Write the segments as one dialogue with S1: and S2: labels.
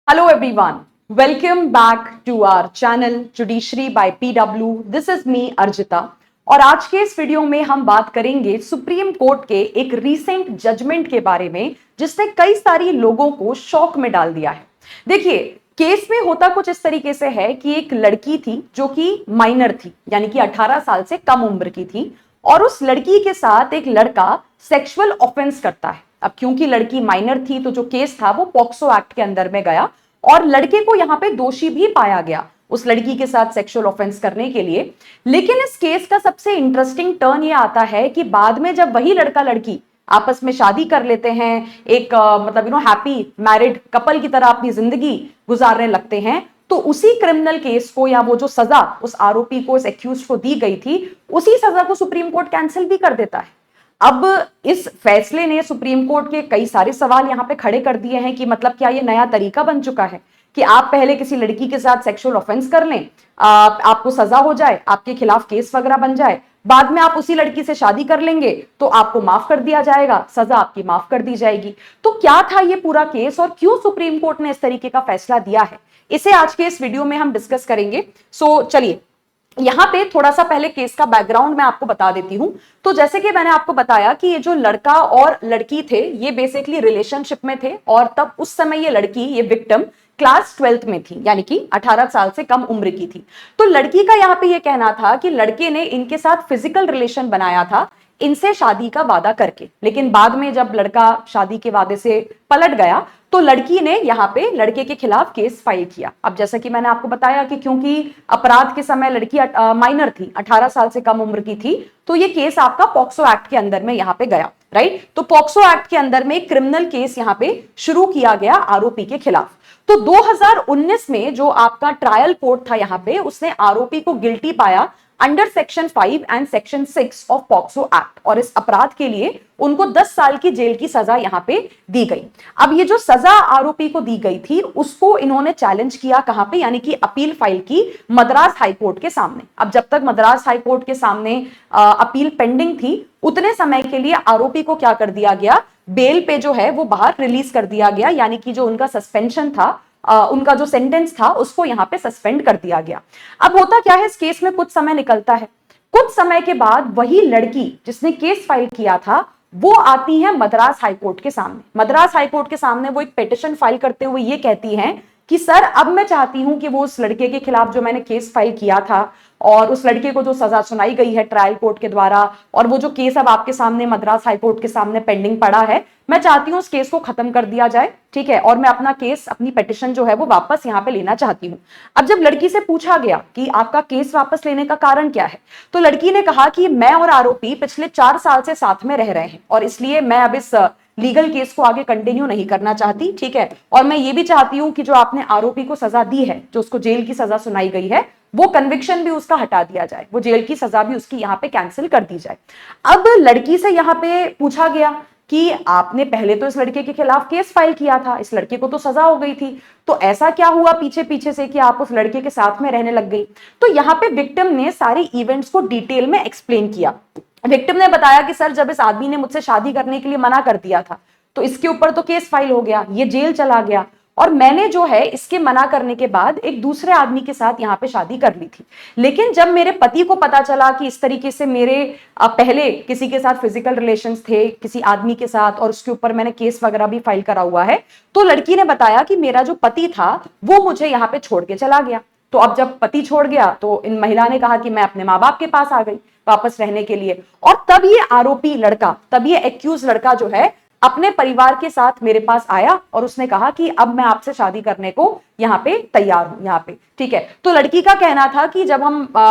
S1: Hello everyone, welcome back to our channel Judiciary by PW. This is me Arjita और आज के इस video में हम बात करेंगे सुप्रीम कोर्ट के एक रीसेंट जजमेंट के बारे में जिसने कई सारी लोगों को शॉक में डाल दिया है। देखिए, केस में होता कुछ इस तरीके से है कि एक लड़की थी जो कि माइनर थी, यानी कि 18 साल से कम उम्र की थी और उस लड़की के साथ एक लड़का सेक्सुअल ऑफेंस करता है। अब क्योंकि लड़की माइनर थी तो जो केस था वो पॉक्सो एक्ट के अंदर में गया और लड़के को यहां पे दोषी भी पाया गया उस लड़की के साथ सेक्सुअल ऑफेंस करने के लिए। लेकिन इस केस का सबसे इंटरेस्टिंग टर्न ये आता है कि बाद में जब वही लड़का लड़की आपस में शादी कर लेते हैं, एक मतलब हैप्पी मैरिड कपल की तरह अपनी जिंदगी गुजारने लगते हैं, तो उसी क्रिमिनल केस को या वो जो सजा उस आरोपी को, इस एक्यूज को दी गई थी, उसी सजा को सुप्रीम कोर्ट कैंसिल भी कर देता है। अब इस फैसले ने सुप्रीम कोर्ट के कई सारे सवाल यहां पे खड़े कर दिए हैं कि मतलब क्या ये नया तरीका बन चुका है कि आप पहले किसी लड़की के साथ सेक्सुअल ऑफेंस कर लें, आपको सजा हो जाए, आपके खिलाफ केस वगैरह बन जाए, बाद में आप उसी लड़की से शादी कर लेंगे तो आपको माफ कर दिया जाएगा, सजा आपकी माफ कर दी जाएगी। तो क्या था ये पूरा केस और क्यों सुप्रीम कोर्ट ने इस तरीके का फैसला दिया है, इसे आज के इस वीडियो में हम डिस्कस करेंगे। सो चलिए, यहां पे थोड़ा सा पहले केस का बैकग्राउंड मैं आपको बता देती हूं। तो जैसे कि मैंने आपको बताया कि ये जो लड़का और लड़की थे ये बेसिकली रिलेशनशिप में थे और तब उस समय ये लड़की, ये विक्टिम क्लास 12th में थी, यानी कि 18 साल से कम उम्र की थी। तो लड़की का यहाँ पे ये कहना था कि लड़के ने इनके साथ फिजिकल रिलेशन बनाया था इनसे शादी का वादा करके, लेकिन बाद में जब लड़का शादी के वादे से पलट गया तो लड़की ने यहाँ पे लड़के के खिलाफ केस फाइल किया। अब जैसा कि मैंने आपको बताया कि क्योंकि अपराध के समय लड़की माइनर थी, 18 साल से कम उम्र की थी, तो ये केस आपका पॉक्सो एक्ट के अंदर में यहाँ पे गया, राइट। तो पॉक्सो एक्ट के अंदर में क्रिमिनल केस यहाँ पे शुरू किया गया आरोपी के खिलाफ। तो 2019 में जो आपका ट्रायल कोर्ट था यहाँ पे, उसने आरोपी को गिल्टी पाया under section 5 and section 6 of POCSO act और इस अपराध के लिए उनको 10 साल की जेल की सजा यहां पे दी गई। अब ये जो सजा आरोपी को दी गई थी उसको इन्होंने चैलेंज किया कहां पे, यानी कि अपील फाइल की मद्रास हाई कोर्ट के सामने। अब जब तक मद्रास हाई कोर्ट के सामने अपील पेंडिंग थी उतने समय के लिए आरोपी को क्या कर दिया गया, बेल पे जो है वो बाहर रिलीज कर दिया गया, यानी कि जो उनका सस्पेंशन था, उनका जो सेंटेंस था उसको यहां पे सस्पेंड कर दिया गया। अब होता क्या है, इस केस में कुछ समय निकलता है, कुछ समय के बाद वही लड़की जिसने केस फाइल किया था वो आती है मद्रास हाईकोर्ट के सामने। मद्रास हाईकोर्ट के सामने वो एक पिटीशन फाइल करते हुए ये कहती हैं कि सर, अब मैं चाहती हूं कि वो उस लड़के के खिलाफ जो मैंने केस फाइल किया था और उस लड़के को जो सजा सुनाई गई है ट्रायल कोर्ट के द्वारा और वो जो केस अब आपके सामने मद्रास हाईकोर्ट के सामने पेंडिंग पड़ा है, मैं चाहती हूं उस केस को खत्म कर दिया जाए, ठीक है, और मैं अपना केस, अपनी पिटीशन जो है वो वापस यहां पे लेना चाहती हूं। अब जब लड़की से पूछा गया कि आपका केस वापस लेने का कारण क्या है, तो लड़की ने कहा कि मैं और आरोपी पिछले 4 साल से साथ में रह रहे हैं और इसलिए मैं अब इस लीगल केस को आगे कंटिन्यू नहीं करना चाहती, ठीक है, और मैं ये भी चाहती हूं कि जो आपने आरोपी को सजा दी है, जो उसको जेल की सजा सुनाई गई है, वो कन्विक्शन भी उसका हटा दिया जाए, वो जेल की सजा भी उसकी यहाँ पे कैंसिल कर दी जाए। अब लड़की से यहाँ पे पूछा गया कि आपने पहले तो इस लड़के के खिलाफ केस फाइल किया था, इस लड़के को तो सजा हो गई थी, तो ऐसा क्या हुआ पीछे पीछे से कि आप उस लड़के के साथ में रहने लग गई। तो यहाँ पे विक्टिम ने सारे इवेंट्स को डिटेल में एक्सप्लेन किया। विक्टिम ने बताया कि सर, जब इस आदमी ने मुझसे शादी करने के लिए मना कर दिया था तो इसके ऊपर तो केस फाइल हो गया, ये जेल चला गया और मैंने जो है इसके मना करने के बाद एक दूसरे आदमी के साथ यहाँ पे शादी कर ली थी। लेकिन जब मेरे पति को पता चला कि इस तरीके से मेरे पहले किसी के साथ फिजिकल रिलेशंस थे किसी आदमी के साथ और उसके ऊपर मैंने केस वगैरह भी फाइल करा हुआ है, तो लड़की ने बताया कि मेरा जो पति था वो मुझे यहाँ पे छोड़ के चला गया। तो अब जब पति छोड़ गया तो इन महिला ने कहा कि मैं अपने माँ बाप के पास आ गई वापस रहने के लिए, और तब ये आरोपी लड़का, तब ये एक्यूज लड़का जो है अपने परिवार के साथ मेरे पास आया और उसने कहा कि अब मैं आपसे शादी करने को यहाँ पे तैयार हूं, यहाँ पे, ठीक है। तो लड़की का कहना था कि जब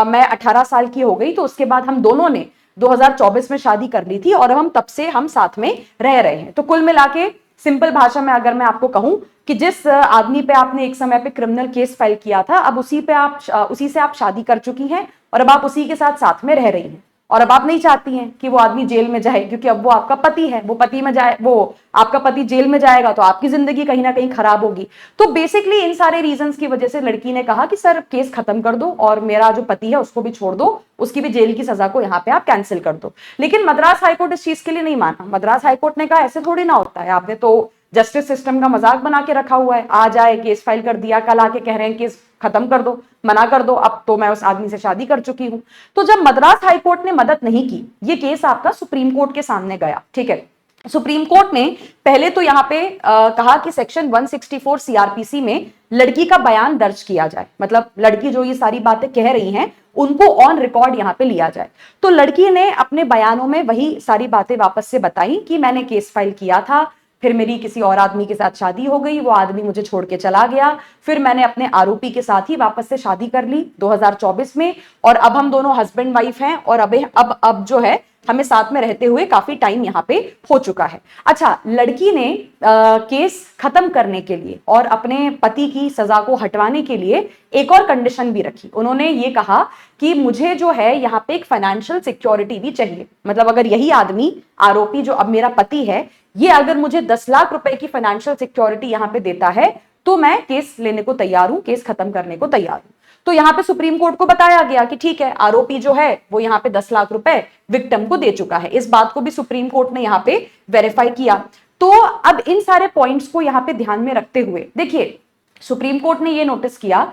S1: मैं 18 साल की हो गई तो उसके बाद हम दोनों ने 2024 में शादी कर ली थी और अब हम तब से हम साथ में रह रहे हैं। तो कुल मिला के सिंपल भाषा में अगर मैं आपको कहूं कि जिस आदमी पे आपने एक समय पे क्रिमिनल केस फाइल किया था, अब उसी से आप शादी कर चुकी हैं और अब आप उसी के साथ में रह रही हैं और अब आप नहीं चाहती हैं कि वो आदमी जेल में जाए, क्योंकि अब वो आपका पति है, वो पति में जाए, वो आपका पति जेल में जाएगा तो आपकी जिंदगी कहीं ना कहीं खराब होगी। तो बेसिकली इन सारे रीजंस की वजह से लड़की ने कहा कि सर, केस खत्म कर दो और मेरा जो पति है उसको भी छोड़ दो, उसकी भी जेल की सजा को यहाँ पे आप कैंसिल कर दो। लेकिन मद्रास हाईकोर्ट इस चीज के लिए नहीं माना। मद्रास हाईकोर्ट ने कहा ऐसे थोड़ी ना होता है, आपने तो जस्टिस सिस्टम का मजाक बना के रखा हुआ है, आज आए केस फाइल कर दिया, कल आके कह रहे हैं केस खत्म कर दो, मना कर दो, अब तो मैं उस आदमी से शादी कर चुकी हूं। तो जब मद्रास हाईकोर्ट ने मदद नहीं की, ये केस आपका सुप्रीम कोर्ट के सामने गया, ठीक है। सुप्रीम कोर्ट ने पहले तो यहां पे कहा कि सेक्शन 164 सीआरपीसी में लड़की का बयान दर्ज किया जाए, मतलब लड़की जो ये सारी बातें कह रही हैं उनको ऑन रिकॉर्ड यहां पे लिया जाए। तो लड़की ने अपने बयानों में वही सारी बातें वापस से बताई कि मैंने केस फाइल किया था, फिर मेरी किसी और आदमी के साथ शादी हो गई, वो आदमी मुझे छोड़ के चला गया, फिर मैंने अपने आरोपी के साथ ही वापस से शादी कर ली 2024 में, और अब हम दोनों हस्बैंड वाइफ हैं, और अब जो है हमें साथ में रहते हुए काफी टाइम यहाँ पे हो चुका है। अच्छा, लड़की ने केस खत्म करने के लिए और अपने पति की सजा को हटवाने के लिए एक और कंडीशन भी रखी। उन्होंने ये कहा कि मुझे जो है यहाँ पे एक फाइनेंशियल सिक्योरिटी भी चाहिए, मतलब अगर यही आदमी आरोपी जो अब मेरा पति है, ये अगर मुझे 10 लाख रुपए की फाइनेंशियल सिक्योरिटी यहाँ पे देता है तो मैं केस लेने को तैयार हूं, केस खत्म करने को तैयार हूं। तो यहाँ पे सुप्रीम कोर्ट को बताया गया कि ठीक है, आरोपी जो है वो यहाँ पे 10 लाख रुपए विक्टिम को दे चुका है। इस बात को भी सुप्रीम कोर्ट ने यहाँ पे वेरीफाई किया। तो अब इन सारे पॉइंट्स को यहाँ पे ध्यान में रखते हुए देखिए, सुप्रीम कोर्ट ने ये नोटिस किया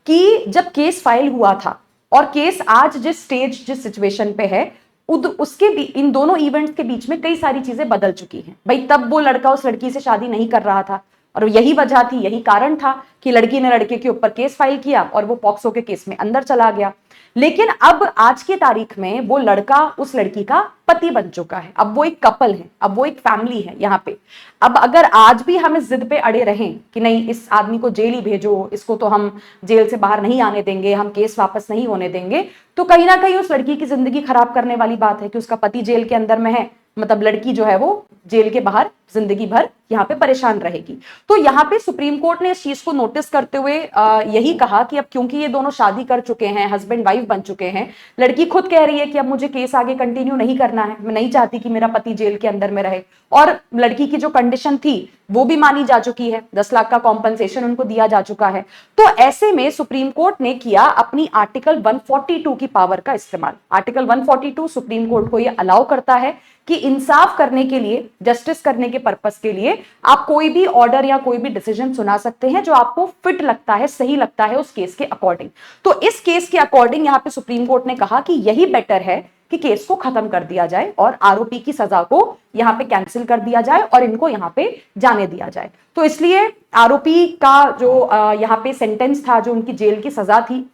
S1: कि जब केस फाइल हुआ था और केस आज जिस स्टेज जिस सिचुएशन पे है, उसके भी इन दोनों इवेंट्स के बीच में कई सारी चीजें बदल चुकी हैं। भाई तब वो लड़का उस लड़की से शादी नहीं कर रहा था, और यही वजह थी, यही कारण था कि लड़की ने लड़के के ऊपर केस फाइल किया और वो पॉक्सो के केस में अंदर चला गया। लेकिन अब आज की तारीख में वो लड़का उस लड़की का पति बन चुका है, अब वो एक कपल है, अब वो एक फैमिली है यहाँ पे। अब अगर आज भी हम इस जिद पे अड़े रहें कि नहीं इस आदमी को जेल ही भेजो, इसको तो हम जेल से बाहर नहीं आने देंगे, हम केस वापस नहीं होने देंगे, तो कहीं ना कहीं उस लड़की की जिंदगी खराब करने वाली बात है कि उसका पति जेल के अंदर में है, मतलब लड़की जो है वो जेल के बाहर जिंदगी भर यहाँ पे परेशान रहेगी। तो यहाँ पे सुप्रीम कोर्ट ने इस चीज को नोटिस करते हुए यही कहा कि अब क्योंकि ये दोनों शादी कर चुके हैं, हस्बैंड वाइफ बन चुके हैं, लड़की खुद कह रही है कि अब मुझे केस आगे कंटिन्यू नहीं करना है, मैं नहीं चाहती कि मेरा पति जेल के अंदर में रहे, और लड़की की जो कंडीशन थी वो भी मानी जा चुकी है, 10 लाख का कॉम्पनसेशन उनको दिया जा चुका है। तो ऐसे में सुप्रीम कोर्ट ने किया अपनी आर्टिकल 142 की पावर का इस्तेमाल। आर्टिकल 142 सुप्रीम कोर्ट को यह अलाउ करता है कि इंसाफ करने के लिए, जस्टिस करने के पर्पस के लिए आप कोई भी ऑर्डर या कोई भी डिसीजन सुना सकते हैं जो आपको फिट लगता है, सही लगता है उस केस के अकॉर्डिंग। तो इस केस के अकॉर्डिंग यहां पे सुप्रीम कोर्ट ने कहा कि यही बेटर है कि केस को खत्म कर दिया जाए और आरोपी की सजा को यहां पे कैंसिल कर दिया जाए और इनको यहां पे जाने दिया जाए। तो इसलिए आरोपी का जो यहां पे सेंटेंस था, जो उनकी जेल की सजा थी,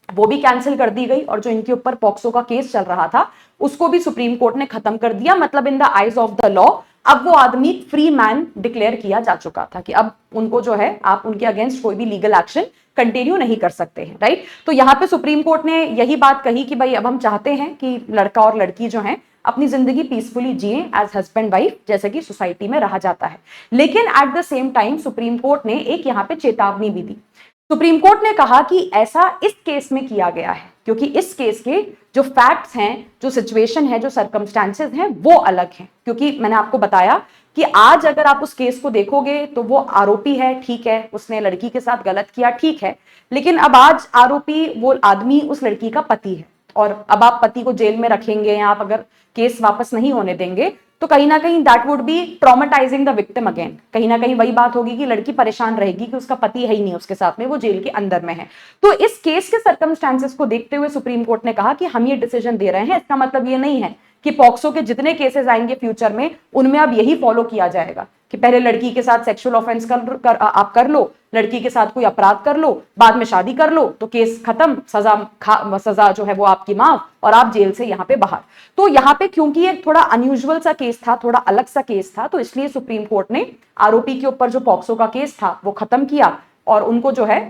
S1: वो भी कैंसिल कर दी गई, और जो इनके ऊपर पॉक्सो का केस चल रहा था उसको भी सुप्रीम कोर्ट ने खत्म कर दिया। मतलब in the eyes of the law अब वो आदमी फ्री मैन डिक्लेयर किया जा चुका था कि अब उनको जो है आप उनके अगेंस्ट कोई भी लीगल एक्शन कंटिन्यू नहीं कर सकते हैं, राइट। तो यहां पे सुप्रीम कोर्ट ने यही बात कही कि भाई अब हम चाहते हैं कि लड़का और लड़की जो है अपनी जिंदगी पीसफुली जिए एज हस्बैंड वाइफ, जैसे कि सोसाइटी में रहा जाता है। लेकिन at the same time supreme court ने एक यहां पे चेतावनी भी दी। सुप्रीम कोर्ट ने कहा कि ऐसा इस केस में किया गया है क्योंकि इस केस के जो फैक्ट्स हैं, जो सिचुएशन है, जो सर्कमस्टेंसेस हैं, वो अलग हैं। क्योंकि मैंने आपको बताया कि आज अगर आप उस केस को देखोगे तो वो आरोपी है, ठीक है, उसने लड़की के साथ गलत किया, ठीक है, लेकिन अब आज आरोपी वो आदमी उस लड़की का पति है, और अब आप पति को जेल में रखेंगे या आप अगर केस वापस नहीं होने देंगे तो कहीं ना कहीं that would be traumatising the victim again. कहीं ना कहीं वही बात होगी कि लड़की परेशान रहेगी कि उसका पति है ही नहीं उसके साथ में, वो जेल के अंदर में है। तो इस केस के सर्कमस्टेंसेस को देखते हुए सुप्रीम कोर्ट ने कहा कि हम ये डिसीजन दे रहे हैं, इसका मतलब ये नहीं है कि पॉक्सो के जितने केसेस आएंगे फ्यूचर में उनमें अब यही फॉलो किया जाएगा कि पहले लड़की के साथ सेक्सुअल ऑफेंस आप कर लो, लड़की के साथ कोई अपराध कर लो, बाद में शादी कर लो तो केस खत्म, सजा जो है वो आपकी माफ, और आप जेल से यहाँ पे बाहर। तो यहाँ पे क्योंकि एक थोड़ा अनयूजुअल सा केस था, थोड़ा अलग सा केस था, तो इसलिए सुप्रीम कोर्ट ने आरोपी के ऊपर जो पॉक्सो का केस था वो खत्म किया और उनको जो है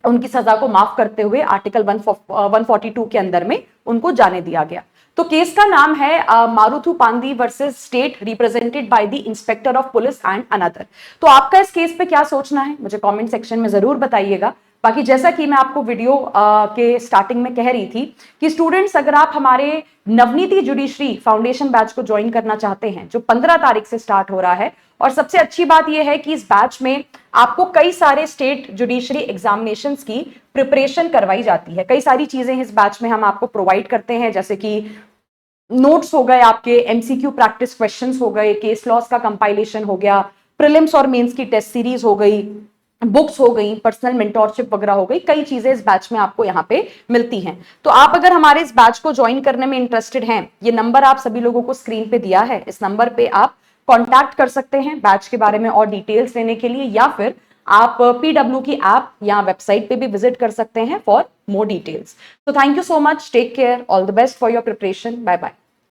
S1: उनकी सजा को माफ करते हुए आर्टिकल 142 के अंदर में उनको जाने दिया गया। तो केस का नाम है मारुथु पांदी versus state represented by the inspector of police and another. तो आपका इस केस पे क्या सोचना है मुझे कमेंट सेक्शन में जरूर बताइएगा। बाकी जैसा कि मैं आपको वीडियो के स्टार्टिंग में कह रही थी कि स्टूडेंट्स अगर आप हमारे नवनीति जुडिशरी फाउंडेशन बैच को ज्वाइन करना चाहते हैं जो 15 तारीख से स्टार्ट हो रहा है, और सबसे अच्छी बात यह है कि इस बैच में आपको कई सारे स्टेट जुडिशरी एग्जामिनेशंस की प्रिपरेशन करवाई जाती है। कई सारी चीजें इस बैच में हम आपको प्रोवाइड करते हैं, जैसे कि नोट्स हो गए, आपके एमसीक्यू प्रैक्टिस क्वेश्चंस हो गए, केस लॉस का कंपाइलेशन हो गया, प्रीलिम्स और मेंस की टेस्ट सीरीज हो गई, बुक्स हो गई, पर्सनल मेंटोरशिप वगैरह हो गई, कई चीजें इस बैच में आपको यहाँ पे मिलती हैं। तो आप अगर हमारे इस बैच को ज्वाइन करने में इंटरेस्टेड हैं, ये नंबर आप सभी लोगों को स्क्रीन पे दिया है, इस नंबर पे आप कांटेक्ट कर सकते हैं बैच के बारे में और डिटेल्स लेने के लिए, या फिर आप पीडब्ल्यू की ऐप या वेबसाइट पे भी विजिट कर सकते हैं फॉर मोर डिटेल्स। तो thank you so much, take care, all the best for your preparation, bye bye.